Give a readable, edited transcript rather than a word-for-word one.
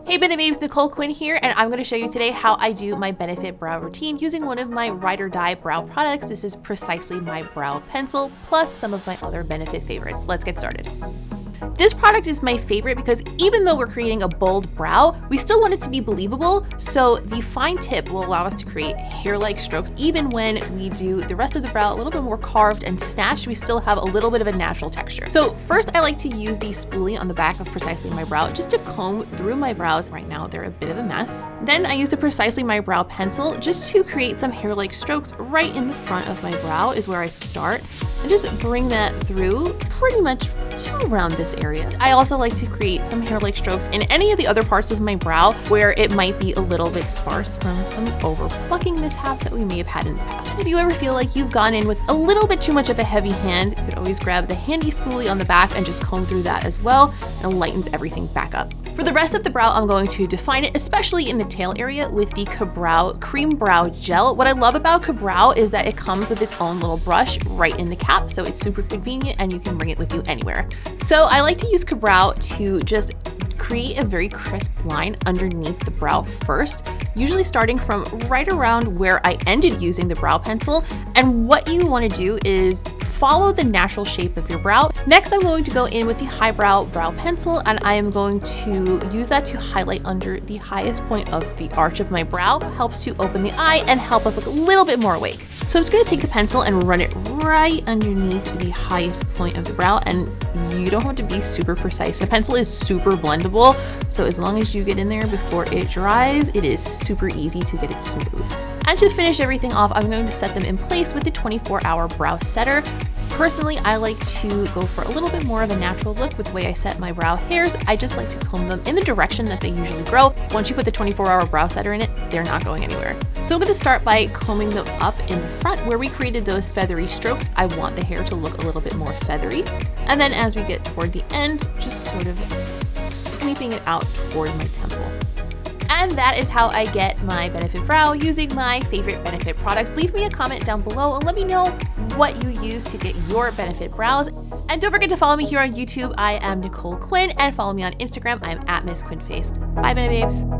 Hey Benefit Babes, Nicole Quinn here, and I'm going to show you today how I do my Benefit brow routine using one of my ride or die brow products. This is precisely my brow pencil, plus some of my other Benefit favorites. Let's get started. This product is my favorite because even though we're creating a bold brow, we still want it to be believable. So the fine tip will allow us to create hair-like strokes. Even when we do the rest of the brow a little bit more carved and snatched, we still have a little bit of a natural texture. So first I like to use the spoolie on the back of Precisely My Brow just to comb through my brows. Right now they're a bit of a mess. Then I use the Precisely My Brow pencil just to create some hair-like strokes right in the front of my brow is where I start. And just bring that through pretty much to around this area. I also like to create some hair-like strokes in any of the other parts of my brow where it might be a little bit sparse from some over plucking mishaps that we may have had in the past. If you ever feel like you've gone in with a little bit too much of a heavy hand, you could always grab the handy spoolie on the back and just comb through that as well, and it lightens everything back up. For the rest of the brow, I'm going to define it, especially in the tail area, with the Ka-Brow Cream Brow Gel. What I love about Ka-Brow is that it comes with its own little brush right in the cap, so it's super convenient and you can bring it with you anywhere. So I like to use Ka-Brow to just create a very crisp line underneath the brow first, usually starting from right around where I ended using the brow pencil. And what you want to do is follow the natural shape of your brow. Next, I'm going to go in with the Highbrow Brow Pencil, and I am going to use that to highlight under the highest point of the arch of my brow. It helps to open the eye and help us look a little bit more awake. So I'm just going to take the pencil and run it right underneath the highest point of the brow, and you don't have to be super precise. The pencil is super blendable, so as long as you get in there before it dries, it is super easy to get it smooth. And to finish everything off, I'm going to set them in place with the 24-hour brow setter. Personally, I like to go for a little bit more of a natural look with the way I set my brow hairs. I just like to comb them in the direction that they usually grow. Once you put the 24-hour brow setter in it, they're not going anywhere. So I'm going to start by combing them up in the front where we created those feathery strokes. I want the hair to look a little bit more feathery. And then as we get toward the end, just sort of sweeping it out toward my temple. And that is how I get my Benefit brow using my favorite Benefit products. Leave me a comment down below and let me know what you use to get your Benefit brows. And don't forget to follow me here on YouTube. I am Nicole Quinn, and follow me on Instagram. I'm at Miss Quinn Faced. Bye, Benefit Babes.